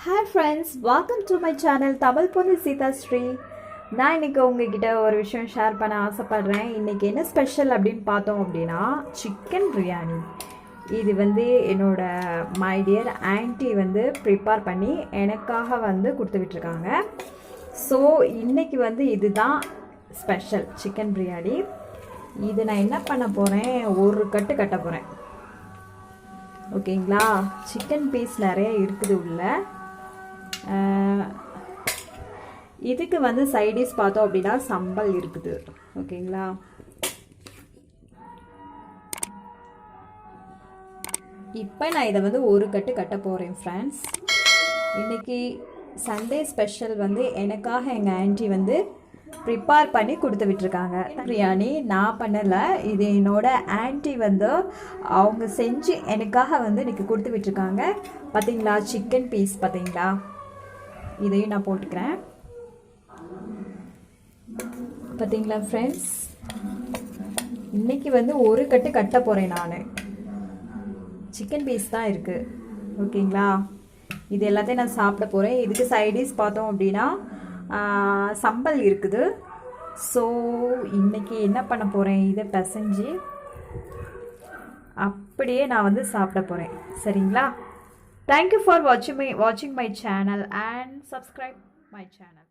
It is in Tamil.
Hi friends, welcome to my channel Tamil Ponni Sita Sri. நான் இன்னைக்கு உங்ககிட்ட ஒரு விஷயம் ஷேர் பண்ண ஆசைப்படுறேன். இன்னைக்கு என்ன ஸ்பெஷல் அப்படின்னு பார்த்தோம் அப்படின்னா சிக்கன் பிரியாணி. இது என்னோட மை டியர் ஆன்ட்டி ப்ரிப்பேர் பண்ணி எனக்காக கொடுத்து விட்டுருக்காங்க. ஸோ இன்னைக்கு இதுதான் ஸ்பெஷல் சிக்கன் பிரியாணி. இது நான் என்ன பண்ண போகிறேன், ஒரு கட்டு கட்ட போகிறேன். ஓகேங்களா, சிக்கன் பீஸ் நிறைய இருக்குது உள்ள. இதுக்கு சைடிஷ் பார்த்தோம் அப்படின்னா சம்பல் இருக்குது. ஓகேங்களா, இப்போ நான் இதை ஒரு கட்டு கட்ட போகிறேன் ஃப்ரெண்ட்ஸ். இன்றைக்கி சண்டே ஸ்பெஷல் எனக்காக எங்கள் ஆன்ட்டி ப்ரிப்பேர் பண்ணி கொடுத்து விட்டுருக்காங்க. பிரியாணி நான் பண்ணலை, இது என்னோட ஆன்ட்டி அவங்க செஞ்சு எனக்காக இன்றைக்கி கொடுத்து விட்டுருக்காங்க. பார்த்தீங்களா, சிக்கன் பீஸ் பார்த்தீங்களா, இதையும் நான் போட்டுக்கிறேன். பார்த்தீங்களா ஃப்ரெண்ட்ஸ், இன்றைக்கி ஒரு கட்டு கட்ட போகிறேன் நான். சிக்கன் பீஸ் தான் இருக்குது. ஓகேங்களா, இது எல்லாத்தையும் நான் சாப்பிட போகிறேன். இதுக்கு சைடிஷ் பார்த்தோம் அப்படின்னா சம்பல் இருக்குது. ஸோ இன்றைக்கி என்ன பண்ண போகிறேன், இதை பிசைஞ்சு அப்படியே நான் சாப்பிட போகிறேன். சரிங்களா, தேங்க்யூ ஃபார் வாட்சிங் my channel and subscribe my channel.